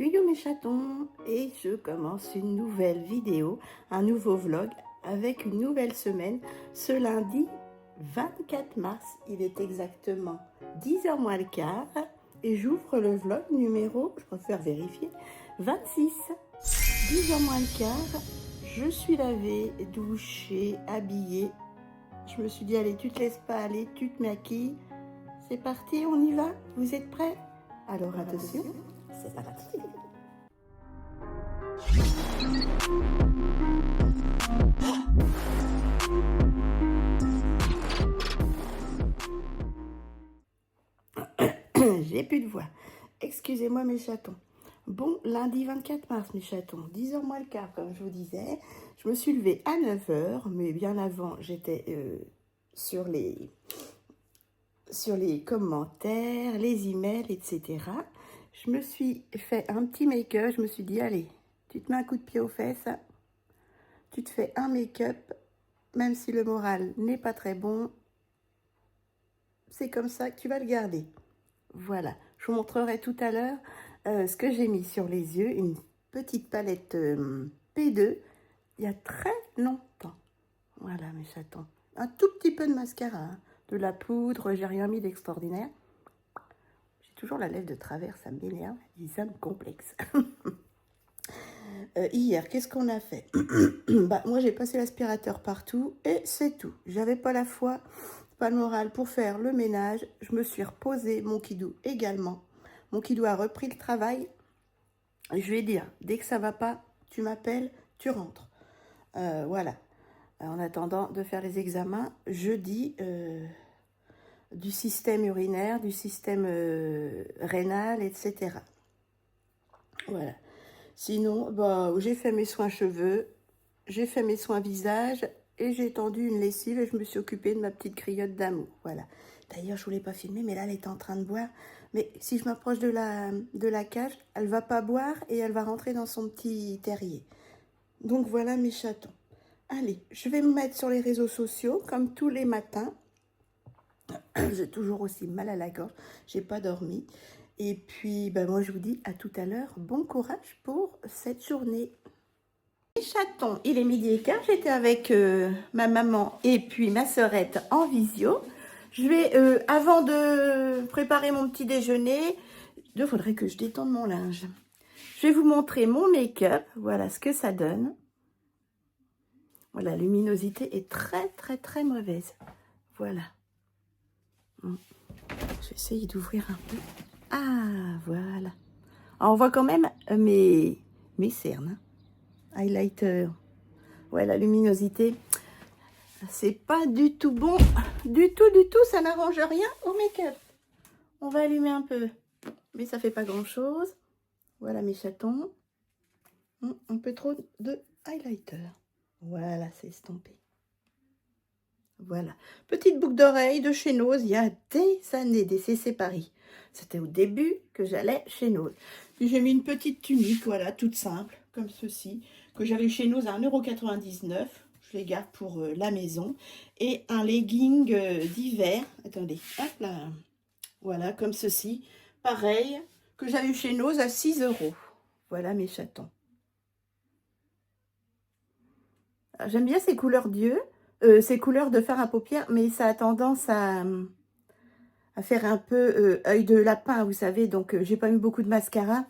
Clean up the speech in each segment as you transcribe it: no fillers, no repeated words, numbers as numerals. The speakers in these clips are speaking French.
Yo mes chatons, et je commence une nouvelle vidéo, un nouveau vlog avec une nouvelle semaine ce lundi 24 mars. Il est exactement 10h moins le quart et j'ouvre le vlog numéro, je préfère vérifier, 26. 10h moins le quart, je suis lavée, douchée, habillée. Je me suis dit allez, tu te laisses pas aller, tu te maquilles. C'est parti, on y va? Vous êtes prêts? Alors attention, c'est parti. J'ai plus de voix. Excusez-moi mes chatons. Bon, lundi 24 mars mes chatons, 10h moins le quart comme je vous disais. Je me suis levée à 9h, mais bien avant j'étais sur les commentaires, les emails, etc. Je me suis fait un petit make-up, je me suis dit allez, tu te mets un coup de pied aux fesses, tu te fais un make-up, même si le moral n'est pas très bon, c'est comme ça que tu vas le garder. Voilà, je vous montrerai tout à l'heure ce que j'ai mis sur les yeux, une petite palette P2, il y a très longtemps. Voilà mes chatons, un tout petit peu de mascara, hein, de la poudre, j'ai rien mis d'extraordinaire. J'ai toujours la lèvre de travers, ça m'énerve, ça me complexe. Hier, qu'est-ce qu'on a fait? Bah, moi, j'ai passé l'aspirateur partout et c'est tout. J'avais pas la foi, pas le moral pour faire le ménage. Je me suis reposée, mon kidou également. Mon kidou a repris le travail. Je lui ai dit, dès que ça va pas, tu m'appelles, tu rentres. Voilà. En attendant de faire les examens, jeudi, du système urinaire, du système rénal, etc. Voilà. Sinon, bah, j'ai fait mes soins cheveux, j'ai fait mes soins visage et j'ai tendu une lessive et je me suis occupée de ma petite griotte d'amour. Voilà. D'ailleurs, je ne voulais pas filmer, mais là, elle est en train de boire. Mais si je m'approche de la cage, elle ne va pas boire et elle va rentrer dans son petit terrier. Donc voilà mes chatons. Allez, je vais me mettre sur les réseaux sociaux comme tous les matins. J'ai toujours aussi mal à la gorge, j'ai pas dormi. Et puis, ben moi, je vous dis à tout à l'heure. Bon courage pour cette journée. Les chatons, il est 12h15. J'étais avec ma maman et puis ma sœurette en visio. Je vais, avant de préparer mon petit déjeuner, il faudrait que je détende mon linge. Je vais vous montrer mon make-up. Voilà ce que ça donne. Voilà, la luminosité est très, très, très mauvaise. Voilà. Je vais essayer d'ouvrir un peu. Ah, voilà. Alors, on voit quand même mes cernes. Highlighter. Ouais, la luminosité, c'est pas du tout bon. Du tout, ça n'arrange rien au make-up. On va allumer un peu. Mais ça fait pas grand-chose. Voilà mes chatons. Un peu trop de highlighter. Voilà, c'est estampé. Voilà. Petite boucle d'oreille de chez Nose, il y a des années, des CC Paris. C'était au début que j'allais chez Nose. Puis j'ai mis une petite tunique, voilà, toute simple, comme ceci, que j'avais chez Nose à 1,99 €. Je les garde pour la maison. Et un legging d'hiver. Attendez, hop là. Voilà, comme ceci. Pareil, que j'avais eu chez Nose à 6 €. Voilà mes chatons. J'aime bien ces couleurs d'yeux. Ces couleurs de fard à paupières, mais ça a tendance à faire un peu œil de lapin, vous savez. Donc, j'ai pas mis beaucoup de mascara.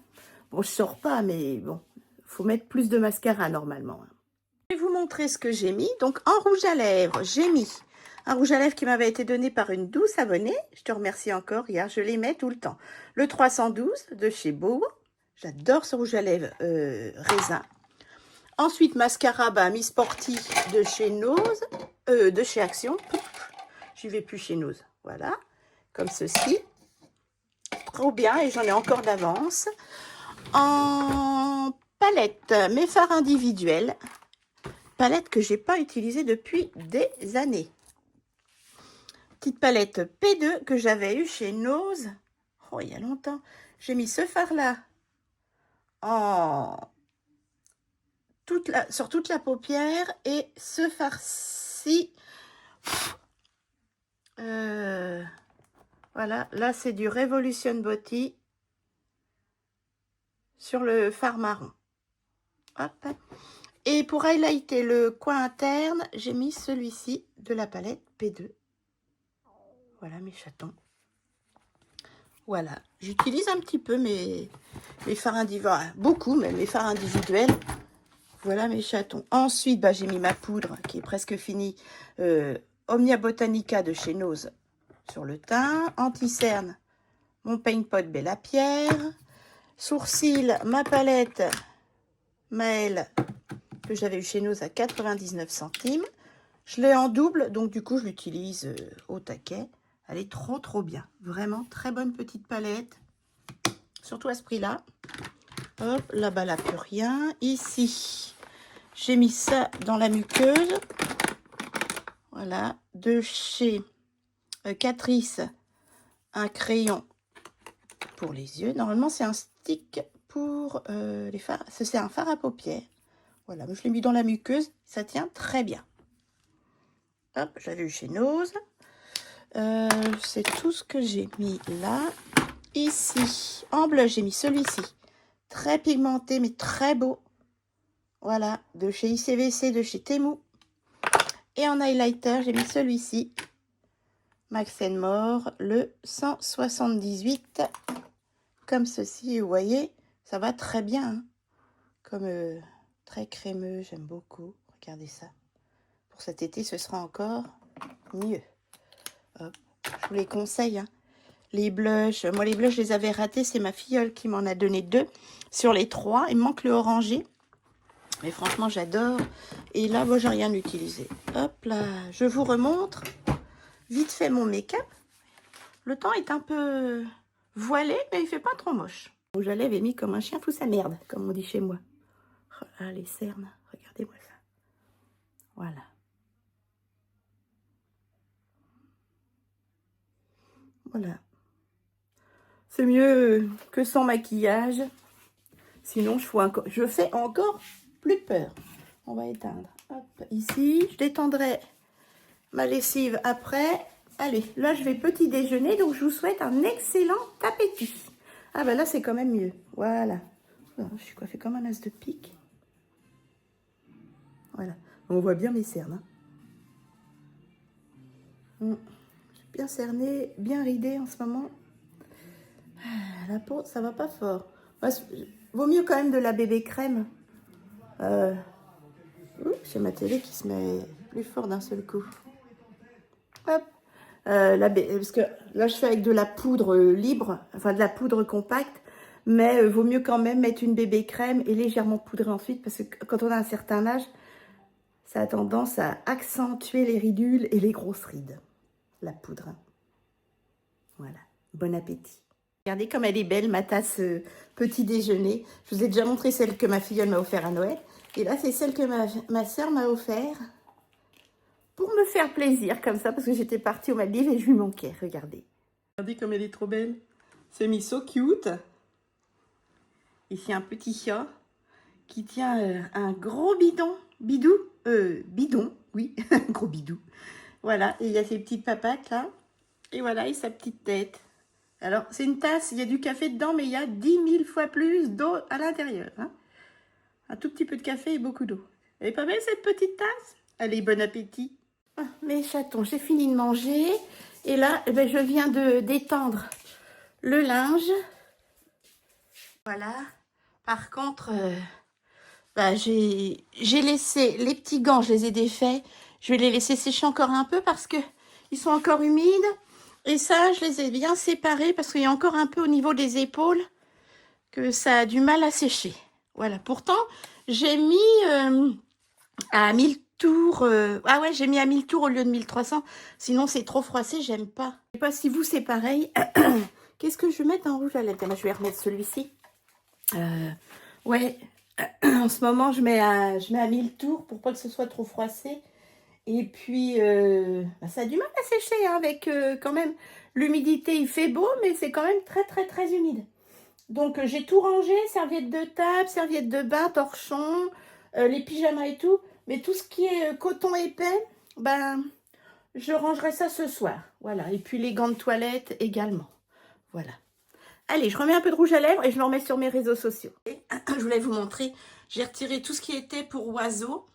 Bon, je sors pas, mais bon, faut mettre plus de mascara normalement. Je vais vous montrer ce que j'ai mis. Donc, en rouge à lèvres, j'ai mis un rouge à lèvres qui m'avait été donné par une douce abonnée. Je te remercie encore, hier, je les mets tout le temps. Le 312 de chez Beau. J'adore ce rouge à lèvres raisin. Ensuite, mascara, Miss Sporty de chez Nose, de chez Action. J'y vais plus chez Nose. Voilà, comme ceci. Trop bien, et j'en ai encore d'avance. En palette, mes fards individuels. Palette que j'ai pas utilisée depuis des années. Petite palette P2 que j'avais eue chez Nose. Oh, il y a longtemps. J'ai mis ce fard-là sur toute la paupière et ce fard-ci. Voilà, là c'est du Revolution Beauty sur le fard marron. Hop. Et pour highlighter le coin interne, j'ai mis celui-ci de la palette P2. Voilà mes chatons. Voilà, j'utilise un petit peu mes fards individuels, beaucoup même, mes fards individuels. Voilà mes chatons. Ensuite, bah, j'ai mis ma poudre qui est presque finie. Omnia Botanica de chez Nose sur le teint. Anti-cerne, mon Paint Pot Bella Pierre. Sourcils, ma palette Maëlle que j'avais eu chez Nose à 99 centimes. Je l'ai en double, donc du coup, je l'utilise au taquet. Elle est trop bien. Vraiment, très bonne petite palette. Surtout à ce prix-là. Hop, là-bas, là, plus rien. Ici, j'ai mis ça dans la muqueuse. Voilà, de chez Catrice, un crayon pour les yeux. Normalement, c'est un stick pour les fards. C'est un fard à paupières. Voilà, je l'ai mis dans la muqueuse. Ça tient très bien. Hop, j'avais eu chez Nose. C'est tout ce que j'ai mis là. Ici, en bleu, j'ai mis celui-ci. Très pigmenté, mais très beau. Voilà, de chez ICVC, de chez Temu. Et en highlighter, j'ai mis celui-ci. Max More, le 178. Comme ceci, vous voyez, ça va très bien. Hein. Comme très crémeux, j'aime beaucoup. Regardez ça. Pour cet été, ce sera encore mieux. Hop. Je vous les conseille. Hein. Les blushs, moi les blushs, je les avais ratés. C'est ma filleule qui m'en a donné 2 sur les 3. Il me manque le orangé. Mais franchement, j'adore. Et là, moi, j'ai rien utilisé. Hop là, je vous remontre vite fait mon make-up. Le temps est un peu voilé, mais il fait pas trop moche. Le rouge à lèvres est mis comme un chien fout sa merde, comme on dit chez moi. Oh là, les cernes, regardez-moi ça. Voilà. Voilà. C'est mieux que sans maquillage. Sinon, je fais encore plus peur. On va éteindre. Hop, ici, je détendrai ma lessive après. Allez, là, je vais petit déjeuner. Donc, je vous souhaite un excellent appétit. Ah, ben là, c'est quand même mieux. Voilà. Oh, je suis coiffée comme un as de pique. Voilà. On voit bien mes cernes. Hein. Bien cerné, bien ridé en ce moment. La peau, ça va pas fort. Vaut mieux quand même de la bébé crème. J'ai ma télé qui se met plus fort d'un seul coup. Hop. Parce que là, je fais avec de la poudre libre, enfin de la poudre compacte. Mais vaut mieux quand même mettre une bébé crème et légèrement poudrer ensuite. Parce que quand on a un certain âge, ça a tendance à accentuer les ridules et les grosses rides. La poudre. Voilà. Bon appétit. Regardez comme elle est belle, ma tasse petit déjeuner. Je vous ai déjà montré celle que ma filleule m'a offert à Noël. Et là, c'est celle que ma soeur m'a offert pour me faire plaisir, comme ça, parce que j'étais partie au Maldives et je lui manquais. Regardez. Regardez comme elle est trop belle. C'est mis so cute. Ici, un petit chat qui tient un gros bidon, oui, un gros bidou. Voilà, et il y a ses petites papates là. Et voilà, et sa petite tête. Alors, c'est une tasse, il y a du café dedans, mais il y a 10 000 fois plus d'eau à l'intérieur. Hein. Un tout petit peu de café et beaucoup d'eau. Elle est pas belle, cette petite tasse? Allez, bon appétit. Ah, mes chatons, j'ai fini de manger. Et là, eh ben, je viens de d'étendre le linge. Voilà. Par contre, bah, j'ai laissé les petits gants, je les ai défaits. Je vais les laisser sécher encore un peu parce que ils sont encore humides. Et ça, je les ai bien séparés parce qu'il y a encore un peu au niveau des épaules que ça a du mal à sécher. Voilà. Pourtant, j'ai mis à 1000 tours. Ah ouais, j'ai mis à 1000 tours au lieu de 1300. Sinon, c'est trop froissé, j'aime pas. Je sais pas si vous, c'est pareil. Qu'est-ce que je vais mettre en rouge à lèvres? Je vais remettre celui-ci. Ouais, en ce moment, je mets à 1000 tours pour pas que ce soit trop froissé. Et puis, bah, ça a du mal à sécher hein, avec quand même l'humidité. Il fait beau, mais c'est quand même très humide. Donc, j'ai tout rangé, serviettes de table, serviettes de bain, torchon, les pyjamas et tout. Mais tout ce qui est coton épais, ben, je rangerai ça ce soir. Voilà. Et puis, les gants de toilette également. Voilà. Allez, je remets un peu de rouge à lèvres et je le remets sur mes réseaux sociaux. Et, je voulais vous montrer, j'ai retiré tout ce qui était pour oiseaux.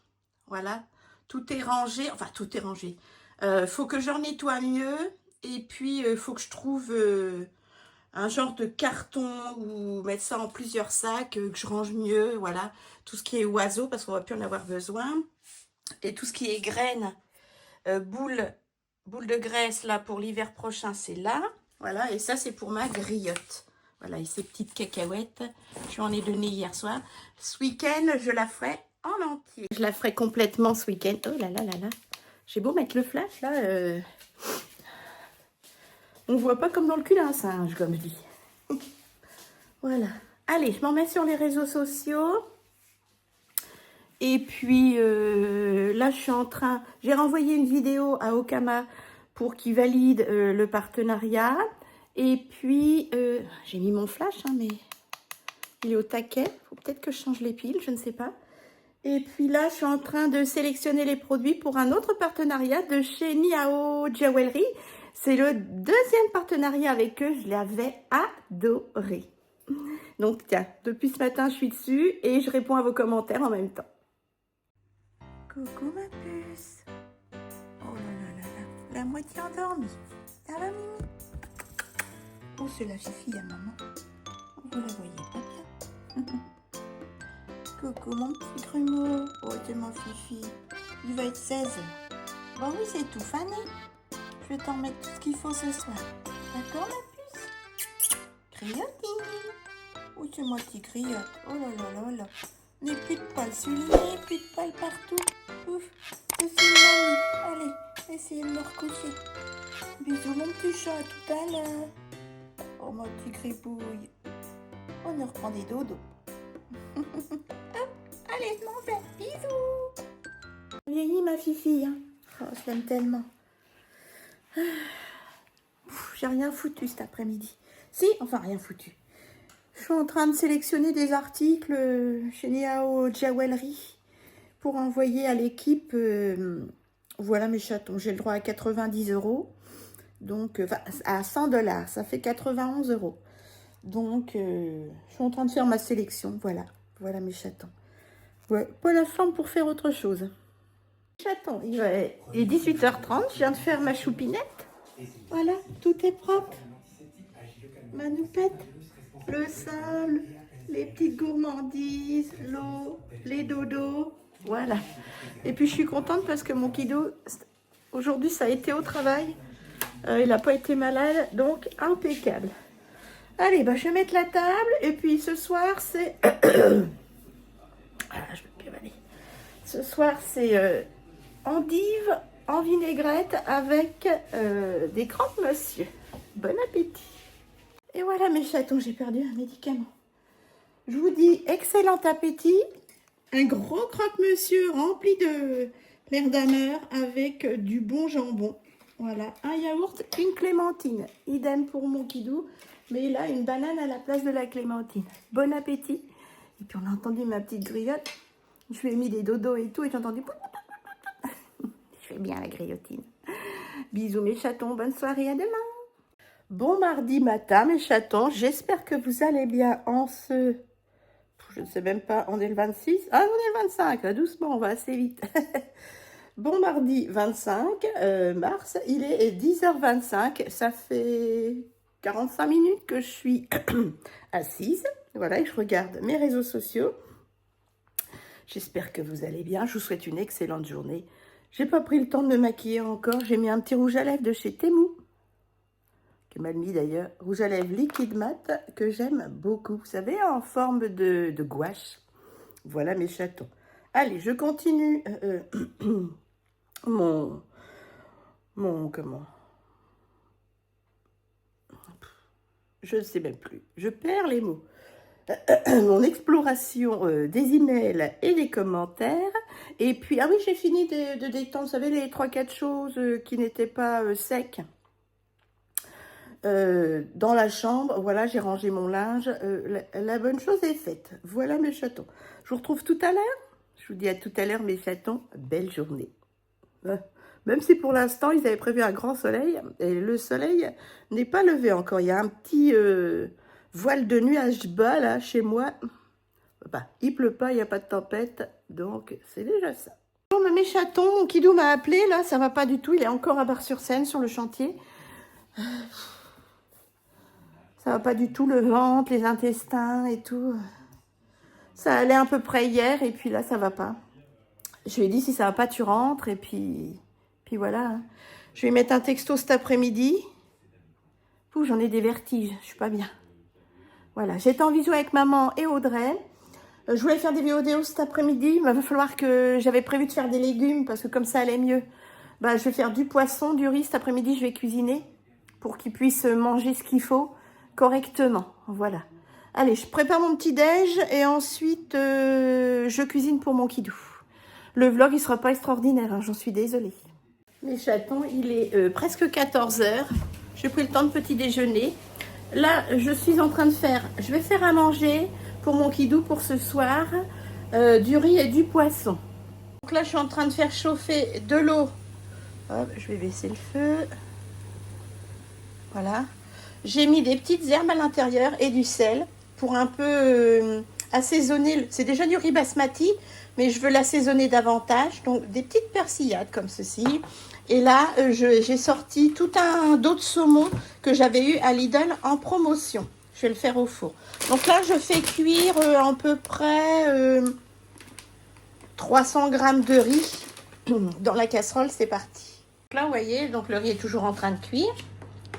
Voilà, tout est rangé, enfin tout est rangé. Faut que je nettoie mieux et puis faut que je trouve un genre de carton ou mettre ça en plusieurs sacs, que je range mieux, voilà. Tout ce qui est oiseaux parce qu'on va plus en avoir besoin. Et tout ce qui est graines, boules de graisse là pour l'hiver prochain, c'est là. Voilà, et ça c'est pour ma griotte. Voilà, et ces petites cacahuètes, je en ai donné hier soir. Ce week-end, je la ferai en entier. Je la ferai complètement ce week-end. Oh là là là là. J'ai beau mettre le flash là. On voit pas comme dans le cul d'un singe, comme je dis. Voilà. Allez, je m'en mets sur les réseaux sociaux. Et puis là, je suis en train... J'ai renvoyé une vidéo à Okama pour qu'il valide le partenariat. Et puis, j'ai mis mon flash, hein, mais il est au taquet. Il faut peut-être que je change les piles, je ne sais pas. Et puis là, je suis en train de sélectionner les produits pour un autre partenariat de chez Niao Jewelry. C'est le deuxième partenariat avec eux. Je l'avais adoré. Donc, tiens, depuis ce matin, je suis dessus et je réponds à vos commentaires en même temps. Coucou ma puce. Oh là là là là, la moitié endormie. Ça va Mimi? Oh c'est la fifi à maman. Vous la voyez pas bien. Coucou mon petit grumeau. Oh t'es ma fifi. Il va être 16 h. Bon oui c'est tout Fanny. Je vais t'en mettre tout ce qu'il faut ce soir. D'accord ma puce? Griotine. Oh c'est ma petite griotte. Oh là là là là. N'est plus de poils sur le nez, plus de poils partout. Ouf, je suis mamie. Allez, essayez de me recoucher. Bisous mon petit chat, à tout à l'heure. Oh ma petite gribouille. On nous reprend des dodos. Allez, je m'en vais. Bisous. Vieillis ma fifi, hein. Oh, je l'aime tellement. J'ai rien foutu cet après-midi. Si, enfin rien foutu. Je suis en train de sélectionner des articles chez Niao Jewelry pour envoyer à l'équipe. Voilà mes chatons, j'ai le droit à 90 €. Donc, à 100 $, ça fait 91 €. Donc, je suis en train de faire ma sélection. Voilà, voilà mes chatons. Ouais, pas la forme pour faire autre chose. Chaton, il est 18 h 30, je viens de faire ma choupinette. Voilà, tout est propre. Ma noupette. Le sable, les petites gourmandises, l'eau, les dodos, voilà. Et puis je suis contente parce que mon kiddo, aujourd'hui ça a été au travail, il n'a pas été malade, donc impeccable. Allez, bah, je vais mettre la table et puis ce soir c'est... ah, je peux plus aller. Ce soir c'est endive en vinaigrette avec des croque-monsieur. Bon appétit. Et voilà mes chatons, j'ai perdu un médicament. Je vous dis excellent appétit. Un gros croque-monsieur rempli de l'air d'ameur avec du bon jambon. Voilà, un yaourt, une clémentine. Idem pour mon kidou, mais il a une banane à la place de la clémentine. Bon appétit. Et puis on a entendu ma petite griotte. Je lui ai mis des dodos et tout et j'ai entendu... Je fais bien la griotine. Bisous mes chatons, bonne soirée, à demain. Bon mardi matin mes chatons, j'espère que vous allez bien en ce... Je ne sais même pas, on est le 26. Ah, on est le 25, doucement, on va assez vite. Bon mardi 25 mars, il est 10 h 25. Ça fait 45 minutes que je suis assise. Voilà, et je regarde mes réseaux sociaux. J'espère que vous allez bien. Je vous souhaite une excellente journée. J'ai pas pris le temps de me maquiller encore. J'ai mis un petit rouge à lèvres de chez Temu. Mal mis d'ailleurs, rouge à lèvres liquide mat que j'aime beaucoup, vous savez, en forme de gouache. Voilà mes chatons. Allez, je continue comment, je ne sais même plus, je perds les mots. Mon exploration des emails et des commentaires. Et puis, ah oui, j'ai fini de détendre, vous savez, les 3-4 choses qui n'étaient pas secs. Dans la chambre, voilà, j'ai rangé mon linge. La bonne chose est faite. Voilà mes chatons. Je vous retrouve tout à l'heure. Je vous dis à tout à l'heure mes chatons. Belle journée. Même si pour l'instant, ils avaient prévu un grand soleil. Et le soleil n'est pas levé encore. Il y a un petit voile de nuages bas, là, chez moi. Bah, il pleut pas, il n'y a pas de tempête, donc c'est déjà ça. Bon, mes chatons, mon kidou m'a appelé, là, ça va pas du tout, il est encore à Bar-sur-Seine, sur le chantier. Ça va pas du tout, le ventre, les intestins et tout. Ça allait à peu près hier, et puis là, ça va pas. Je lui ai dit, si ça va pas, tu rentres, et puis voilà. Je vais mettre un texto cet après-midi. J'en ai des vertiges, je suis pas bien. Voilà, j'étais en visio avec maman et Audrey. Je voulais faire des vidéos cet après-midi. Il va falloir que j'avais prévu de faire des légumes parce que comme ça allait mieux. Bah, je vais faire du poisson, du riz. Cet après-midi, je vais cuisiner pour qu'ils puissent manger ce qu'il faut correctement. Voilà. Allez, je prépare mon petit déj et ensuite je cuisine pour mon kidou. Le vlog, il sera pas extraordinaire, hein, j'en suis désolée. Mes chatons, il est presque 14 h. J'ai pris le temps de petit déjeuner. Là, je suis en train de faire, je vais faire à manger pour mon kidou pour ce soir, du riz et du poisson. Donc là, je suis en train de faire chauffer de l'eau. Hop, je vais baisser le feu. Voilà. J'ai mis des petites herbes à l'intérieur et du sel pour un peu assaisonner. C'est déjà du riz basmati, mais je veux l'assaisonner davantage. Donc, des petites persillades comme ceci. Et là, j'ai sorti tout un dos de saumon que j'avais eu à Lidl en promotion. Je vais le faire au four. Donc là, je fais cuire à peu près 300 g de riz dans la casserole. C'est parti. Donc là, vous voyez, donc le riz est toujours en train de cuire.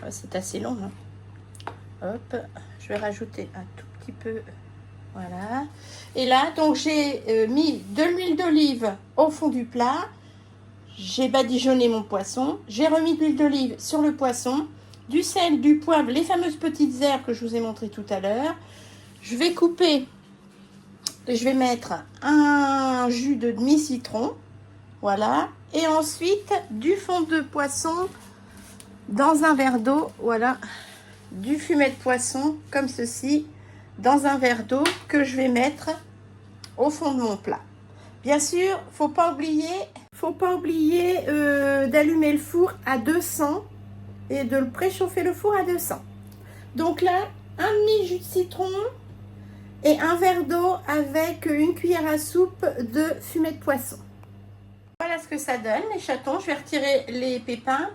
C'est assez long. Hein. Hop, je vais rajouter un tout petit peu. Voilà. Et là, donc j'ai mis de l'huile d'olive au fond du plat. J'ai badigeonné mon poisson. J'ai remis de l'huile d'olive sur le poisson. Du sel, du poivre, les fameuses petites herbes que je vous ai montré tout à l'heure. Je vais couper. Je vais mettre un jus de demi-citron. Voilà. Et ensuite, du fond de poisson dans un verre d'eau. Voilà. Du fumet de poisson, comme ceci, dans un verre d'eau que je vais mettre au fond de mon plat. Bien sûr, faut pas oublier d'allumer le four à 200 et de le préchauffer le four à 200. Donc là, un demi-jus de citron et un verre d'eau avec une cuillère à soupe de fumet de poisson. Voilà ce que ça donne, les chatons. Je vais retirer les pépins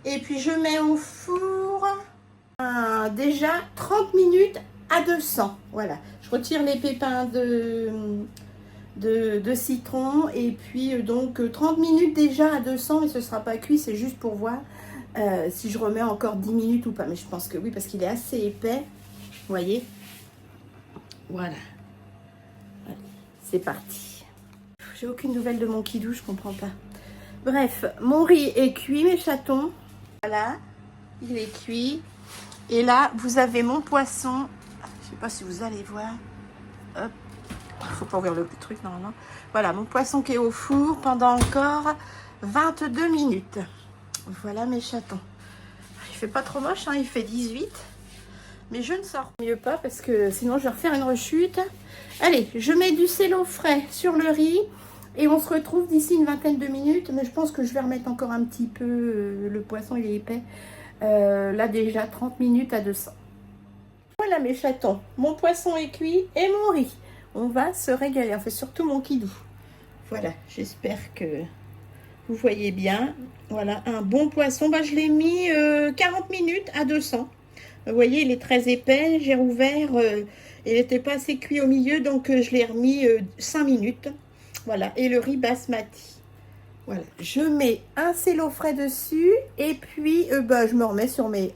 et puis je mets au four déjà 30 minutes à 200. Voilà, je retire les pépins de citron et puis donc 30 minutes déjà à 200, mais ce ne sera pas cuit, c'est juste pour voir si je remets encore 10 minutes ou pas, mais je pense que oui parce qu'il est assez épais, vous voyez. Voilà, c'est parti. J'ai aucune nouvelle de mon kidou, je comprends pas. Bref, mon riz est cuit, mes chatons. Voilà, il est cuit. Et là, vous avez mon poisson. Je sais pas si vous allez voir. Hop. Il faut pas ouvrir le truc, non. Voilà, mon poisson qui est au four pendant encore 22 minutes. Voilà mes chatons. Il fait pas trop moche, hein, il fait 18. Mais je ne sors mieux pas parce que sinon je vais refaire une rechute. Allez, je mets du cello frais sur le riz. Et on se retrouve d'ici une vingtaine de minutes. Mais je pense que je vais remettre encore un petit peu. Le poisson, il est épais. Là déjà 30 minutes à 200. Voilà mes chatons. Mon poisson est cuit et mon riz. On va se régaler, enfin surtout mon kidou. Voilà, j'espère que vous voyez bien. Voilà, un bon poisson. Bah, je l'ai mis 40 minutes à 200. Vous voyez, il est très épais. J'ai rouvert. Il n'était pas assez cuit au milieu, donc je l'ai remis 5 minutes. Voilà, et le riz basmati. Voilà, je mets un cello frais dessus. Et puis, bah, je me remets sur mes...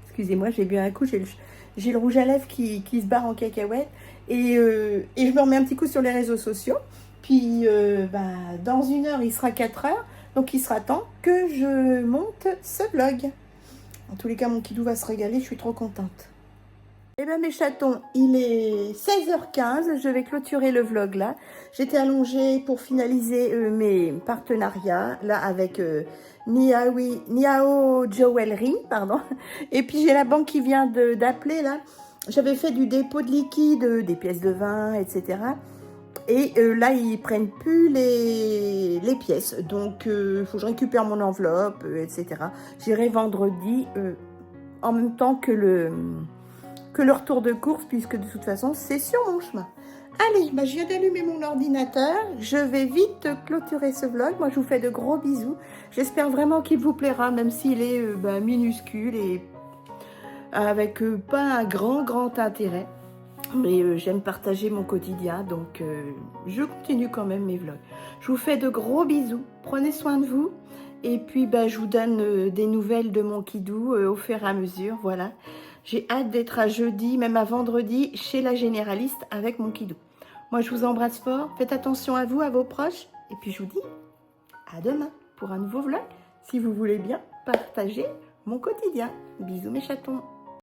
Excusez-moi, j'ai bu un coup. J'ai le rouge à lèvres qui se barre en cacahuète. Et je me remets un petit coup sur les réseaux sociaux. Puis, bah, dans 1 heure, il sera 4 heures. Donc, il sera temps que je monte ce vlog. En tous les cas, mon kidou va se régaler. Je suis trop contente. Eh bien, mes chatons, il est 16h15. Je vais clôturer le vlog là. J'étais allongée pour finaliser mes partenariats là avec Niao Jewelry, pardon. Et puis, j'ai la banque qui vient d'appeler là. J'avais fait du dépôt de liquide, des pièces de vin, etc. Et là, ils prennent plus les pièces. Donc, il faut que je récupère mon enveloppe, etc. J'irai vendredi en même temps que que le retour de course, puisque de toute façon, c'est sur mon chemin. Allez, bah, je viens d'allumer mon ordinateur. Je vais vite clôturer ce vlog. Moi, je vous fais de gros bisous. J'espère vraiment qu'il vous plaira, même s'il est minuscule et avec pas un grand intérêt. Mais j'aime partager mon quotidien, donc je continue quand même mes vlogs. Je vous fais de gros bisous. Prenez soin de vous. Et puis, bah, je vous donne des nouvelles de mon Kidou au fur et à mesure. Voilà. J'ai hâte d'être à jeudi, même à vendredi, chez la généraliste avec mon Kidou. Moi, je vous embrasse fort. Faites attention à vous, à vos proches. Et puis, je vous dis à demain pour un nouveau vlog. Si vous voulez bien partager mon quotidien. Bisous mes chatons.